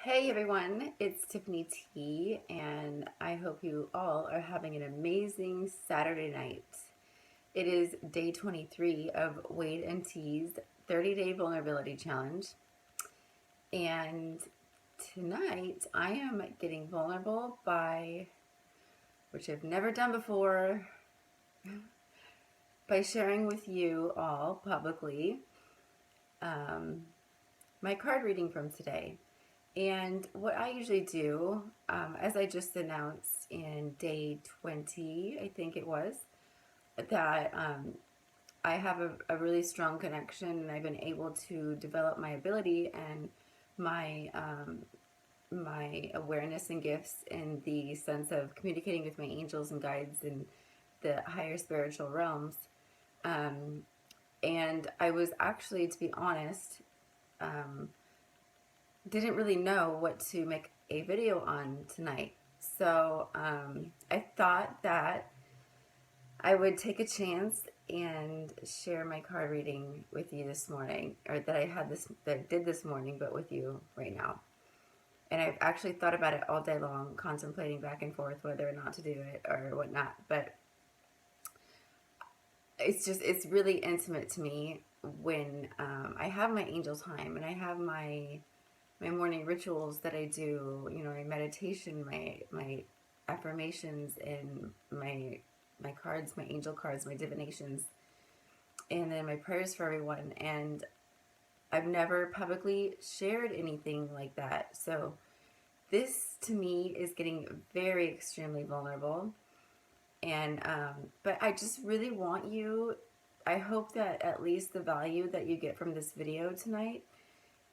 Hey everyone, it's Tiffany T, and I hope you all are having an amazing Saturday night. It is day 23 of Wade and T's 30-day vulnerability challenge, and tonight I am getting vulnerable by, which I've never done before, by sharing with you all publicly um, my card reading from today. And what I usually do, as I just announced in day 20, I think it was, that I have a really strong connection and I've been able to develop my ability and my my awareness and gifts in the sense of communicating with my angels and guides in the higher spiritual realms. Um, and I was actually, to be honest, um, didn't really know what to make a video on tonight. So I thought that I would take a chance and share my card reading with you this morning, or that I did this morning, but with you right now. And I've actually thought about it all day long, contemplating back and forth whether or not to do it or whatnot. But it's really intimate to me when I have my angel time and I have my morning rituals that I do, my meditation, my affirmations, and my cards, my angel cards, my divinations, and then my prayers for everyone. And I've never publicly shared anything like that. So this to me is getting very extremely vulnerable. And but I just really want you, I hope that at least the value that you get from this video tonight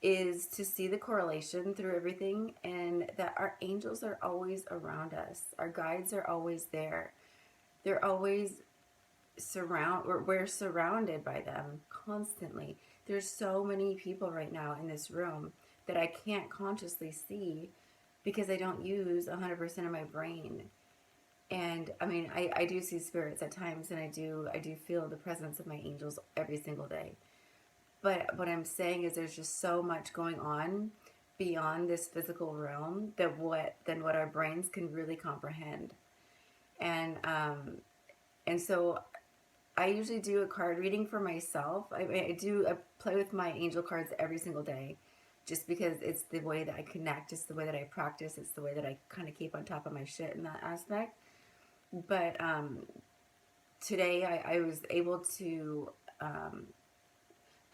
is to see the correlation through everything, and that our angels are always around us. Our guides are always there. They're always we're surrounded by them constantly. There's so many people right now in this room that I can't consciously see because I don't use 100% of my brain. And I mean, I do see spirits at times, and I do feel the presence of my angels every single day. But what I'm saying is there's just so much going on beyond this physical realm than what our brains can really comprehend. And and so I usually do a card reading for myself. I play with my angel cards every single day, just because it's the way that I connect, it's the way that I practice, it's the way that I kind of keep on top of my shit in that aspect. But today I was able to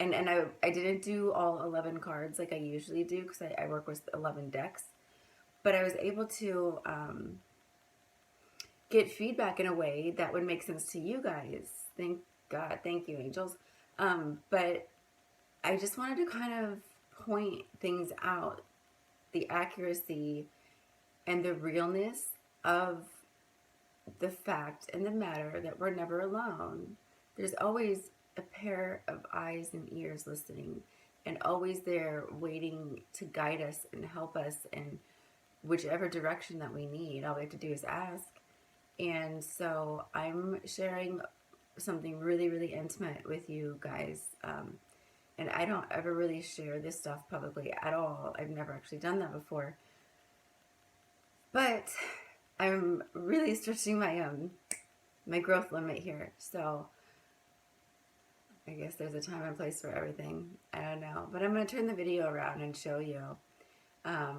and I didn't do all 11 cards like I usually do because I work with 11 decks, but I was able to get feedback in a way that would make sense to you guys. Thank God. Thank you, angels. But I just wanted to kind of point things out, the accuracy and the realness of the fact and the matter that we're never alone. There's always a pair of eyes and ears listening, and always there waiting to guide us and help us in whichever direction that we need. All we have to do is ask. And so I'm sharing something really, really intimate with you guys. And I don't ever really share this stuff publicly at all. I've never actually done that before. But I'm really stretching my growth limit here. So I guess there's a time and place for everything. I don't know, but I'm gonna turn the video around and show you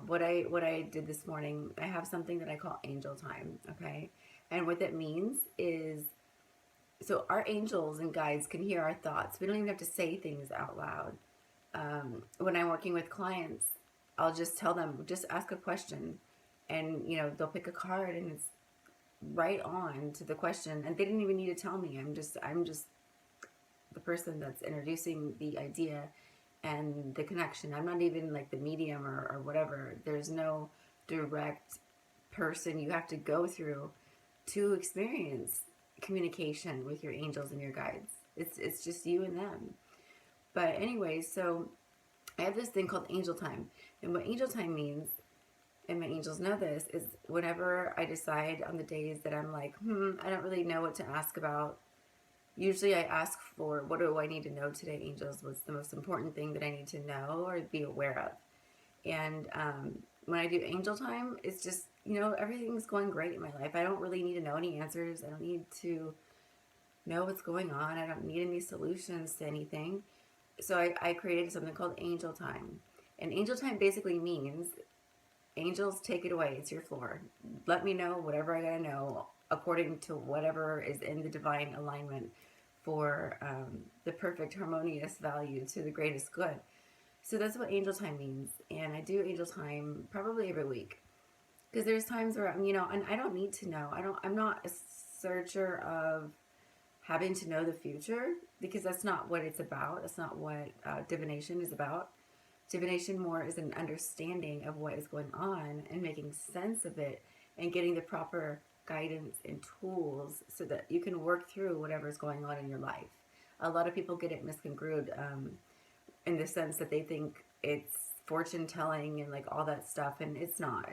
what I did this morning. I have something that I call angel time. Okay, and what that means is, so our angels and guides can hear our thoughts. We don't even have to say things out loud. When I'm working with clients, I'll just tell them, just ask a question, and they'll pick a card, and it's right on to the question, and they didn't even need to tell me. I'm just the person that's introducing the idea and the connection. I'm not even like the medium or whatever. There's no direct person you have to go through to experience communication with your angels and your guides. It's just you and them. But anyway, so I have this thing called angel time. And what angel time means, and my angels know this, is whenever I decide on the days that I'm like, I don't really know what to ask about. Usually I ask for, what do I need to know today, angels? What's the most important thing that I need to know or be aware of? And when I do angel time, it's just, everything's going great in my life. I don't really need to know any answers. I don't need to know what's going on. I don't need any solutions to anything. So I created something called Angel Time. And Angel Time basically means angels, take it away. It's your floor. Let me know whatever I gotta know according to whatever is in the divine alignment for the perfect harmonious value to the greatest good. So that's what angel time means. And I do angel time probably every week. Because there's times where and I don't need to know. I'm not a searcher of having to know the future, because that's not what it's about. That's not what divination is about. Divination more is an understanding of what is going on and making sense of it and getting the proper guidance and tools so that you can work through whatever is going on in your life. A lot of people get it misconstrued in the sense that they think it's fortune telling and like all that stuff, and it's not.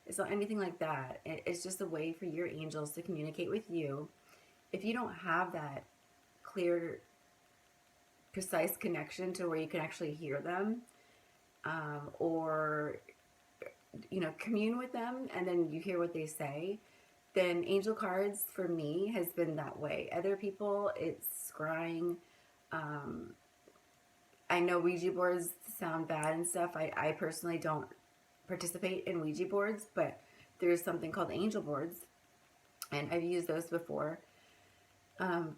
It's not anything like that. It's just a way for your angels to communicate with you. If you don't have that clear, precise connection to where you can actually hear them, or commune with them, and then you hear what they say, then angel cards for me has been that way. Other people, it's scrying. I know Ouija boards sound bad and stuff. I personally don't participate in Ouija boards, but there's something called angel boards, and I've used those before.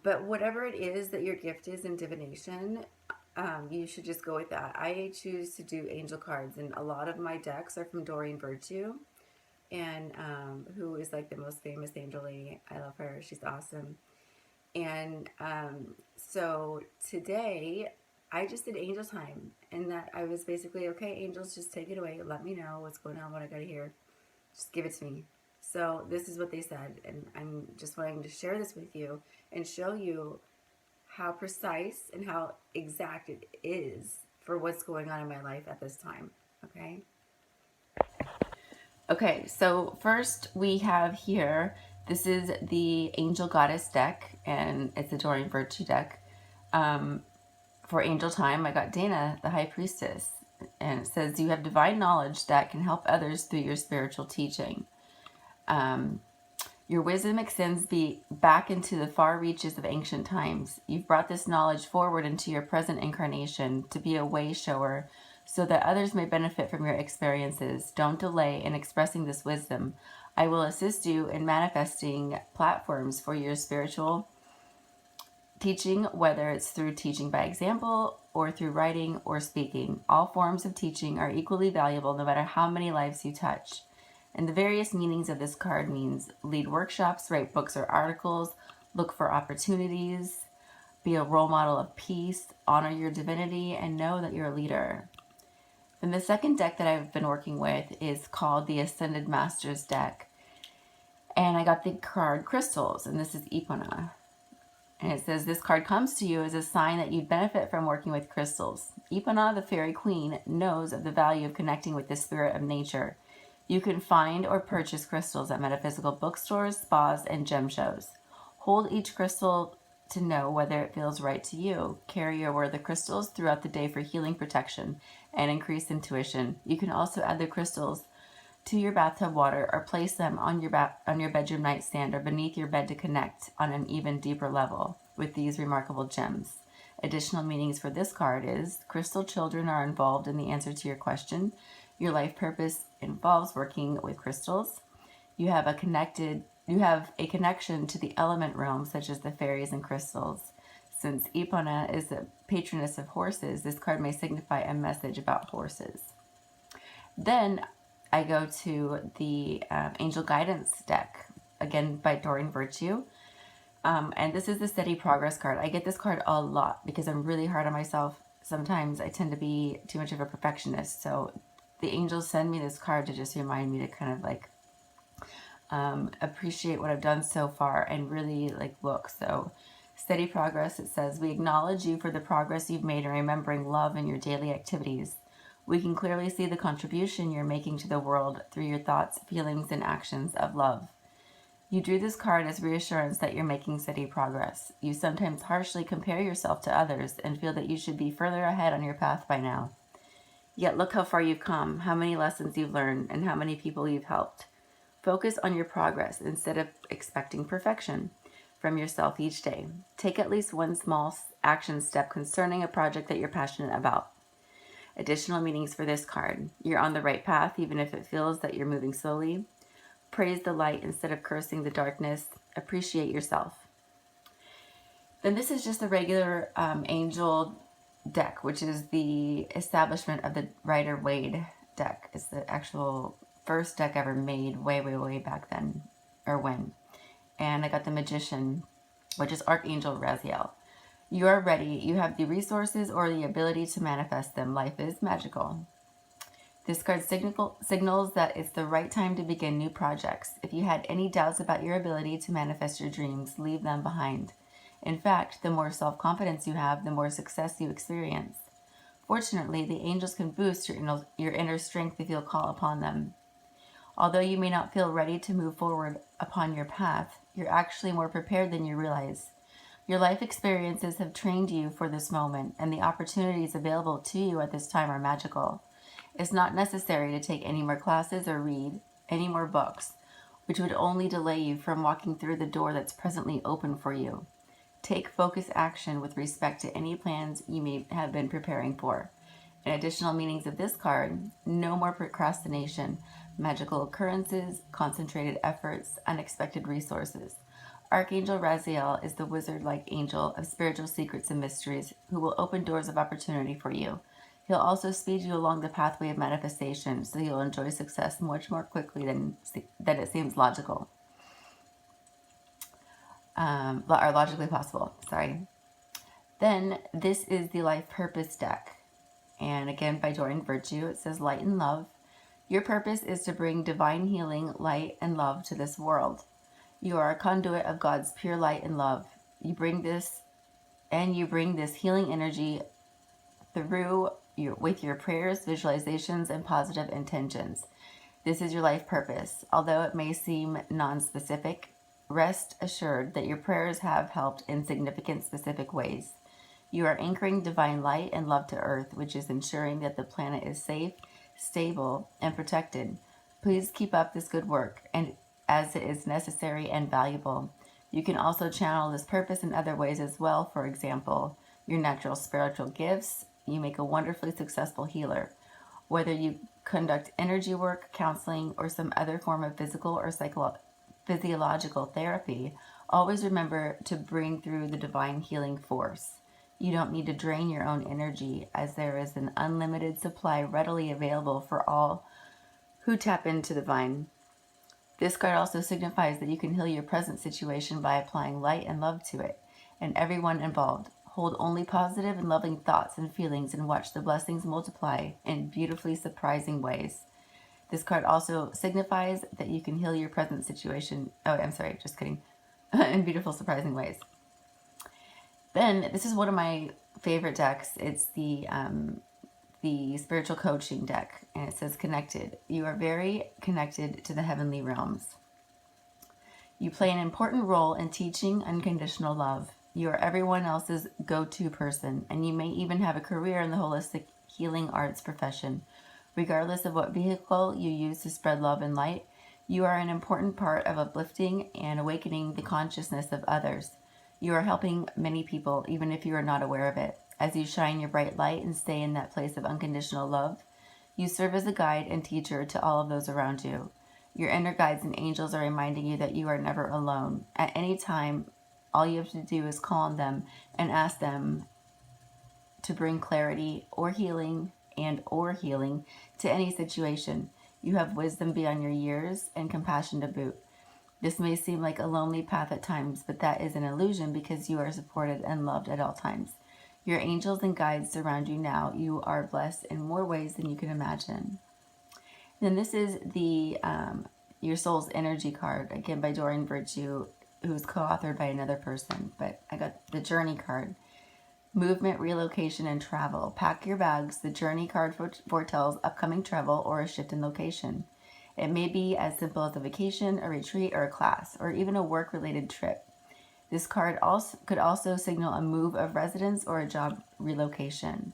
But whatever it is that your gift is in divination, you should just go with that. I choose to do angel cards, and a lot of my decks are from Doreen Virtue, and who is like the most famous angel lady. I love her. She's awesome. And so today I just did angel time, and that I was basically, okay, angels, just take it away. Let me know what's going on, what I gotta hear. Just give it to me. So this is what they said, and I'm just wanting to share this with you and show you how precise and how exact it is for what's going on in my life at this time. Okay? Okay, so first we have here, this is the Angel Goddess deck, and it's a Doreen Virtue deck. For Angel Time, I got Dana, the High Priestess, and it says, you have divine knowledge that can help others through your spiritual teaching. Your wisdom extends back into the far reaches of ancient times. You've brought this knowledge forward into your present incarnation to be a way shower so that others may benefit from your experiences. Don't delay in expressing this wisdom. I will assist you in manifesting platforms for your spiritual teaching, whether it's through teaching by example or through writing or speaking. All forms of teaching are equally valuable no matter how many lives you touch. And the various meanings of this card means lead workshops, write books or articles, look for opportunities, be a role model of peace, honor your divinity, and know that you're a leader. Then the second deck that I've been working with is called the Ascended Masters deck. And I got the card Crystals, and this is Ipona. And it says, this card comes to you as a sign that you'd benefit from working with crystals. Ipona, the fairy queen, knows of the value of connecting with the spirit of nature. You can find or purchase crystals at metaphysical bookstores, spas, and gem shows. Hold each crystal to know whether it feels right to you. Carry or wear the crystals throughout the day for healing, protection, and increased intuition. You can also add the crystals to your bathtub water or place them on your bedroom nightstand or beneath your bed to connect on an even deeper level with these remarkable gems. Additional meanings for this card is crystal children are involved in the answer to your question. Your life purpose involves working with crystals. You have a connection to the element realm, such as the fairies and crystals. Since Ipona is the patroness of horses, this card may signify a message about horses. Then I go to the Angel Guidance deck, again by Doreen Virtue. And this is the Steady Progress card. I get this card a lot because I'm really hard on myself. Sometimes I tend to be too much of a perfectionist. So the angels send me this card to just remind me to kind of like appreciate what I've done so far and really like look. So Steady Progress, it says, we acknowledge you for the progress you've made in remembering love in your daily activities. We can clearly see the contribution you're making to the world through your thoughts, feelings, and actions of love. You drew this card as reassurance that you're making steady progress. You sometimes harshly compare yourself to others and feel that you should be further ahead on your path by now. Yet look how far you've come, how many lessons you've learned, and how many people you've helped. Focus on your progress instead of expecting perfection from yourself each day. Take at least one small action step concerning a project that you're passionate about. Additional meanings for this card. You're on the right path, even if it feels that you're moving slowly. Praise the light instead of cursing the darkness. Appreciate yourself. Then this is just a regular angel deck, which is the establishment of the Rider-Waite deck. It's the actual first deck ever made way back then, or when. And I got the Magician, which is Archangel Raziel. You are ready. You have the resources or the ability to manifest them. Life is magical. This card signals that it's the right time to begin new projects. If you had any doubts about your ability to manifest your dreams, leave them behind. In fact, the more self-confidence you have, the more success you experience. Fortunately, the angels can boost your inner strength if you'll call upon them. Although you may not feel ready to move forward upon your path, you're actually more prepared than you realize. Your life experiences have trained you for this moment, and the opportunities available to you at this time are magical. It's not necessary to take any more classes or read any more books, which would only delay you from walking through the door that's presently open for you. Take focused action with respect to any plans you may have been preparing for. And additional meanings of this card: no more procrastination, magical occurrences, concentrated efforts, unexpected resources. Archangel Raziel is the wizard-like angel of spiritual secrets and mysteries who will open doors of opportunity for you. He'll also speed you along the pathway of manifestation, so you'll enjoy success much more quickly than it seems logical. Or logically possible, sorry. Then this is the Life Purpose deck. And again, by Doreen Virtue, it says light and love. Your purpose is to bring divine healing, light, and love to this world. You are a conduit of God's pure light and love. You bring this healing energy through with your prayers, visualizations, and positive intentions. This is your life purpose. Although it may seem non-specific, rest assured that your prayers have helped in significant specific ways. You are anchoring divine light and love to Earth, which is ensuring that the planet is safe, stable, and protected. Please keep up this good work, and as it is necessary and valuable. You can also channel this purpose in other ways as well. For example, your natural spiritual gifts. You make a wonderfully successful healer. Whether you conduct energy work, counseling, or some other form of physical or physiological therapy, always remember to bring through the divine healing force. You don't need to drain your own energy, as there is an unlimited supply readily available for all who tap into the divine. This card also signifies that you can heal your present situation by applying light and love to it and everyone involved. Hold only positive and loving thoughts and feelings and watch the blessings multiply in beautifully surprising ways. This card also signifies that you can heal your present situation. Oh, I'm sorry, just kidding. In beautiful, surprising ways. Then, this is one of my favorite decks. It's the spiritual coaching deck, and it says connected. You are very connected to the heavenly realms. You play an important role in teaching unconditional love. You are everyone else's go-to person, and you may even have a career in the holistic healing arts profession. Regardless of what vehicle you use to spread love and light, you are an important part of uplifting and awakening the consciousness of others. You are helping many people, even if you are not aware of it. As you shine your bright light and stay in that place of unconditional love, you serve as a guide and teacher to all of those around you. Your inner guides and angels are reminding you that you are never alone. At any time, all you have to do is call on them and ask them to bring clarity or healing to any situation. You have wisdom beyond your years and compassion to boot. This may seem like a lonely path at times, but that is an illusion because you are supported and loved at all times. Your angels and guides surround you now. You are blessed in more ways than you can imagine. Then this is the Your Soul's Energy card, again by Doreen Virtue, who's co-authored by another person, but I got the Journey card. Movement, relocation, and travel. Pack your bags. The Journey card foretells upcoming travel or a shift in location. It may be as simple as a vacation, a retreat, or a class, or even a work-related trip. This card could also signal a move of residence or a job relocation.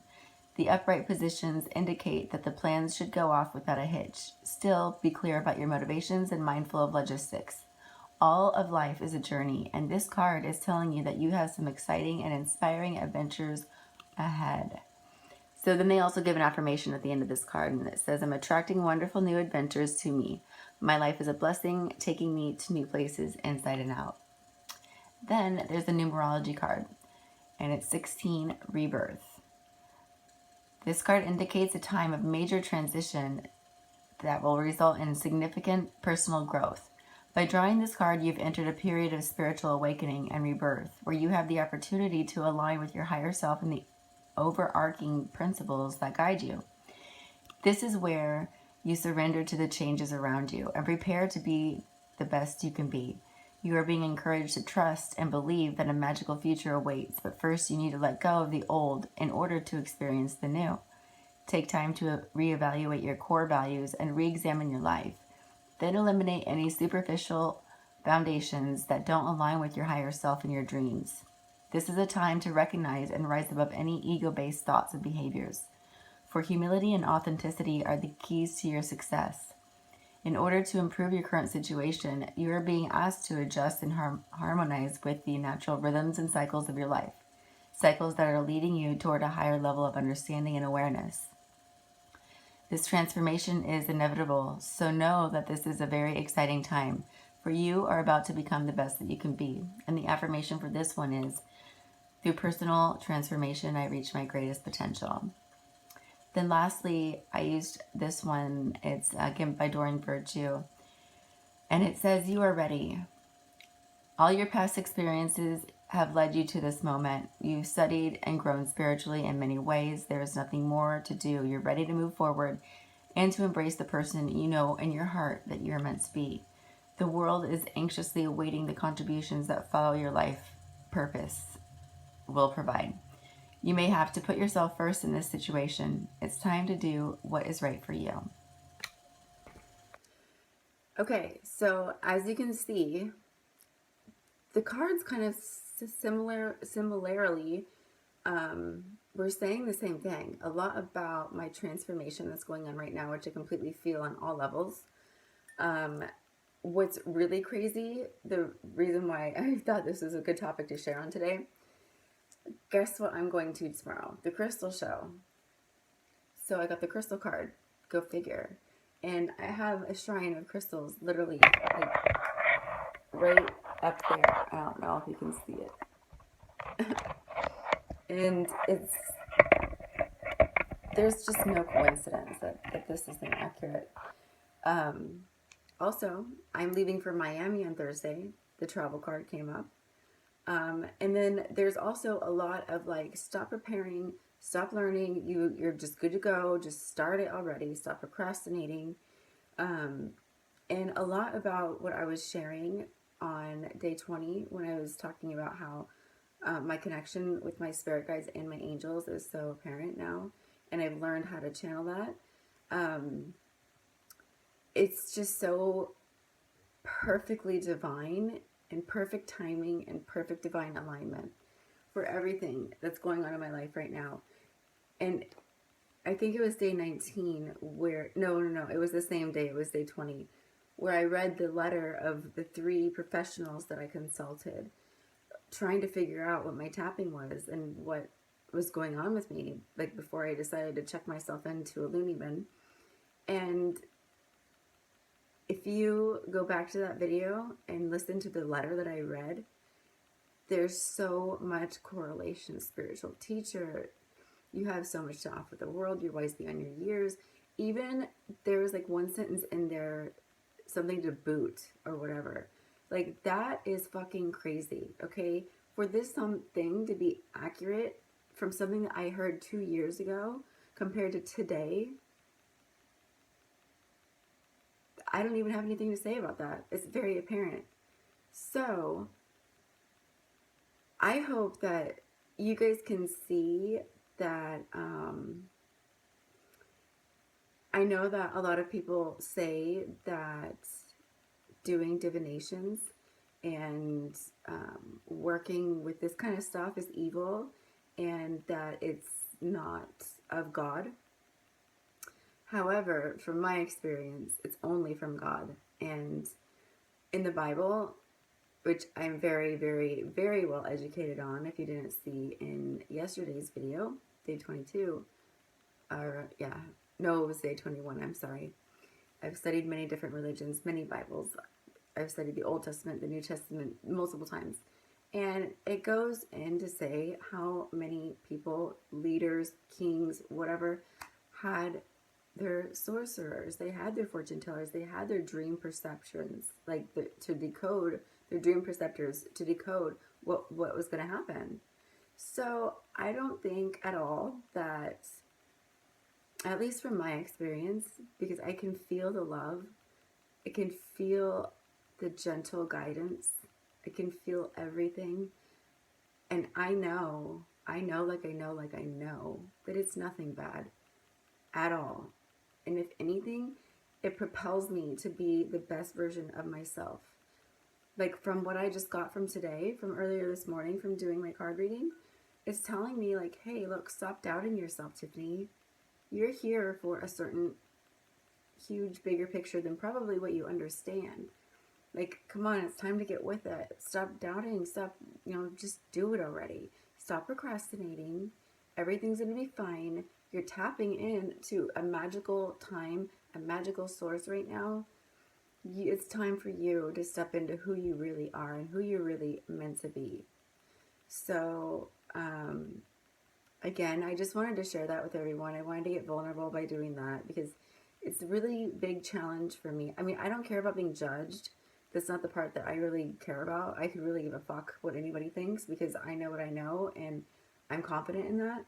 The upright positions indicate that the plans should go off without a hitch. Still, be clear about your motivations and mindful of logistics. All of life is a journey, and this card is telling you that you have some exciting and inspiring adventures ahead. So then they also give an affirmation at the end of this card, and it says, I'm attracting wonderful new adventures to me. My life is a blessing, taking me to new places inside and out. Then there's the numerology card, and it's 16, rebirth. This card indicates a time of major transition that will result in significant personal growth. By drawing this card, you've entered a period of spiritual awakening and rebirth, where you have the opportunity to align with your higher self and the overarching principles that guide you. This is where you surrender to the changes around you and prepare to be the best you can be. You are being encouraged to trust and believe that a magical future awaits, but first you need to let go of the old in order to experience the new. Take time to reevaluate your core values and re-examine your life. Then eliminate any superficial foundations that don't align with your higher self and your dreams. This is a time to recognize and rise above any ego-based thoughts and behaviors. For humility and authenticity are the keys to your success. In order to improve your current situation, you are being asked to adjust and harmonize with the natural rhythms and cycles of your life, cycles that are leading you toward a higher level of understanding and awareness. This transformation is inevitable, so know that this is a very exciting time, for you are about to become the best that you can be. And the affirmation for this one is, through personal transformation, I reach my greatest potential. Then lastly, I used this one. It's given by Doreen Virtue. And it says, you are ready. All your past experiences have led you to this moment. You've studied and grown spiritually in many ways. There is nothing more to do. You're ready to move forward and to embrace the person you know in your heart that you're meant to be. The world is anxiously awaiting the contributions that follow your life purpose will provide. You may have to put yourself first in this situation. It's time to do what is right for you. Okay, so as you can see, the cards kind of similarly, we're saying the same thing. A lot about my transformation that's going on right now, which I completely feel on all levels. What's really crazy, the reason why I thought this was a good topic to share on today, guess what I'm going to tomorrow? The crystal show. So I got the crystal card. Go figure. And I have a shrine of crystals literally like right up there. I don't know if you can see it. And there's just no coincidence that this is inaccurate. Also, I'm leaving for Miami on Thursday. The travel card came up. And then there's also a lot of like, stop preparing, stop learning. You're just good to go. Just start it already. Stop procrastinating. And a lot about what I was sharing on day 20 when I was talking about how my connection with my spirit guides and my angels is so apparent now. And I've learned how to channel that. It's just so perfectly divine and perfect timing and perfect divine alignment for everything that's going on in my life right now. And I think it was day 19 where, no, it was the same day, it was day 20, where I read the letter of the 3 professionals that I consulted, trying to figure out what my tapping was and what was going on with me, like before I decided to check myself into a loony bin. And if you go back to that video and listen to the letter that I read, there's so much correlation. Spiritual teacher, you have so much to offer the world, you're wise beyond your years. Even there was like one sentence in there, something to boot or whatever. Like, that is fucking crazy, okay? For this something to be accurate from something that I heard 2 years ago compared to today, I don't even have anything to say about that. It's very apparent. So I hope that you guys can see that. I know that a lot of people say that doing divinations and working with this kind of stuff is evil, and that it's not of God. However, from my experience, it's only from God. And in the Bible, which I'm very, very, very well educated on, if you didn't see in yesterday's video, day 22, or yeah, no, it was day 21, I'm sorry. I've studied many different religions, many Bibles. I've studied the Old Testament, the New Testament, multiple times. And it goes in to say how many people, leaders, kings, whatever, had their sorcerers, they had their fortune tellers, they had their dream perceptions, like to decode, their dream perceptors to decode what was going to happen. So I don't think at all that, at least from my experience, because I can feel the love, I can feel the gentle guidance, I can feel everything, and I know that it's nothing bad at all. And if anything, it propels me to be the best version of myself. Like from what I just got from today, from earlier this morning, from doing my card reading, it's telling me like, hey, look, stop doubting yourself, Tiffany. You're here for a certain huge, bigger picture than probably what you understand. Like, come on, it's time to get with it. Stop doubting. Stop, just do it already. Stop procrastinating. Everything's going to be fine. You're tapping into a magical time, a magical source right now. It's time for you to step into who you really are and who you're really meant to be. So, again, I just wanted to share that with everyone. I wanted to get vulnerable by doing that because it's a really big challenge for me. I mean, I don't care about being judged. That's not the part that I really care about. I could really give a fuck what anybody thinks because I know what I know and I'm confident in that.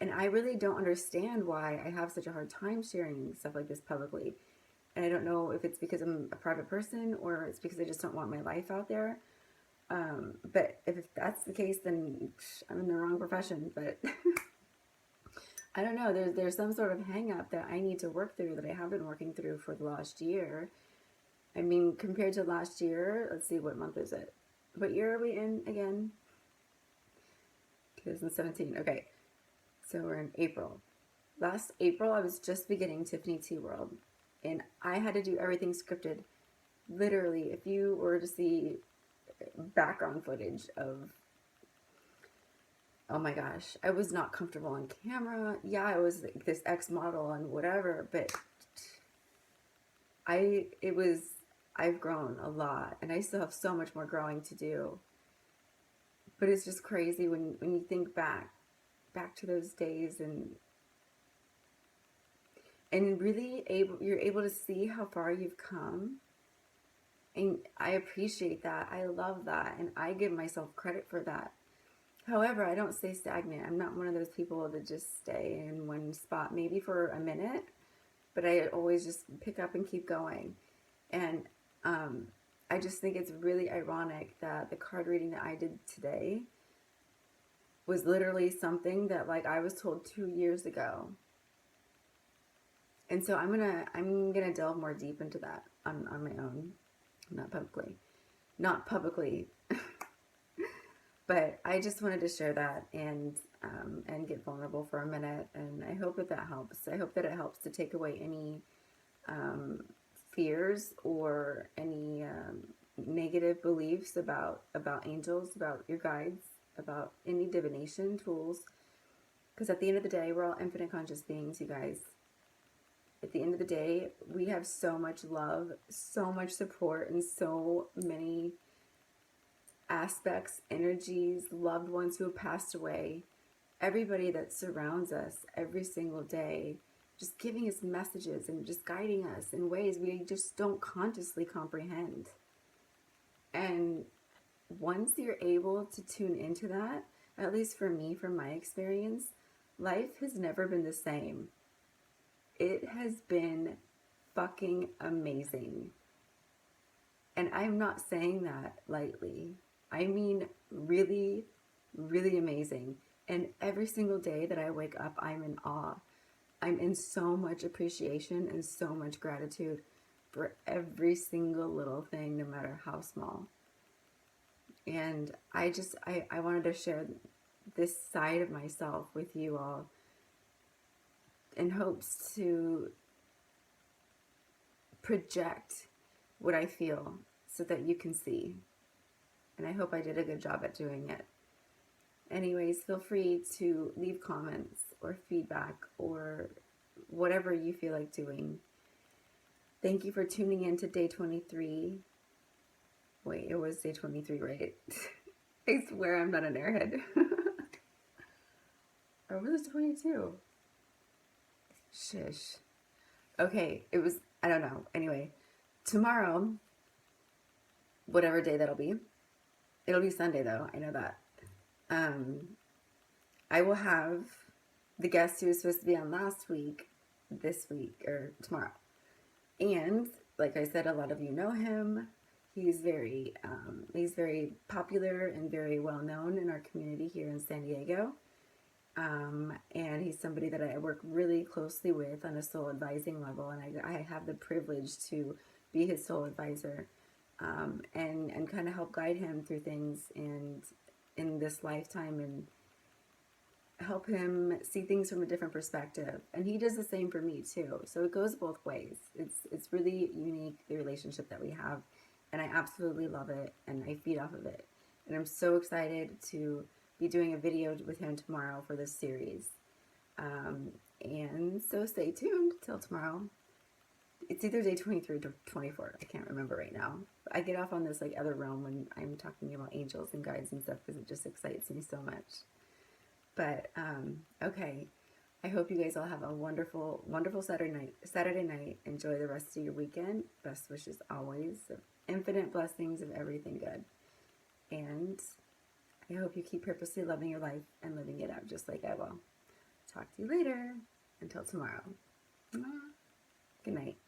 And I really don't understand why I have such a hard time sharing stuff like this publicly. And I don't know if it's because I'm a private person or it's because I just don't want my life out there. But if that's the case, then I'm in the wrong profession. But I don't know. There's some sort of hang up that I need to work through that I have been working through for the last year. I mean, compared to last year, let's see, what month is it? What year are we in again? 2017. Okay. So we're in April. Last April, I was just beginning Tiffany T World, and I had to do everything scripted. Literally, if you were to see background footage of, oh my gosh, I was not comfortable on camera. Yeah, I was like this ex-model and whatever, but I've grown a lot, and I still have so much more growing to do. But it's just crazy when you think back to those days and really you're able to see how far you've come. And I appreciate that. I love that. And I give myself credit for that. However, I don't stay stagnant. I'm not one of those people that just stay in one spot, maybe for a minute, but I always just pick up and keep going. And I just think it's really ironic that the card reading that I did today was literally something that like I was told 2 years ago. And so I'm gonna delve more deep into that on my own, not publicly, but I just wanted to share that and get vulnerable for a minute. And I hope that helps. I hope that it helps to take away any fears or any negative beliefs about angels, about your guides, about any divination tools. Because at the end of the day, we're all infinite conscious beings, you guys. At the end of the day, we have so much love, so much support, and so many aspects, energies, loved ones who have passed away. Everybody that surrounds us every single day, just giving us messages and just guiding us in ways we just don't consciously comprehend. And once you're able to tune into that, at least for me, from my experience, life has never been the same. It has been fucking amazing. And I'm not saying that lightly. I mean really, really amazing. And every single day that I wake up, I'm in awe. I'm in so much appreciation and so much gratitude for every single little thing, no matter how small. And I wanted to share this side of myself with you all in hopes to project what I feel so that you can see. And I hope I did a good job at doing it. Anyways, feel free to leave comments or feedback or whatever you feel like doing. Thank you for tuning in to day 23. Wait, it was day 23, right? I swear I'm not an airhead. Or was it 22? Shish. Okay, it was, I don't know. Anyway, tomorrow, whatever day that'll be, it'll be Sunday though, I know that. I will have the guest who was supposed to be on last week, this week, or tomorrow. And, like I said, a lot of you know him. He's very popular and very well known in our community here in San Diego. And he's somebody that I work really closely with on a soul advising level, and I have the privilege to be his soul advisor, and kind of help guide him through things and in this lifetime, and help him see things from a different perspective. And he does the same for me too. So it goes both ways. It's really unique, the relationship that we have, and I absolutely love it, and I feed off of it. And I'm so excited to be doing a video with him tomorrow for this series. And so stay tuned till tomorrow. It's either day 23 or 24. I can't remember right now. I get off on this like other realm when I'm talking about angels and guides and stuff because it just excites me so much. But okay, I hope you guys all have a wonderful, wonderful Saturday night. Enjoy the rest of your weekend. Best wishes always. Infinite blessings of everything good. And I hope you keep purposely loving your life and living it out just like I will. Talk to you later. Until tomorrow. Good night.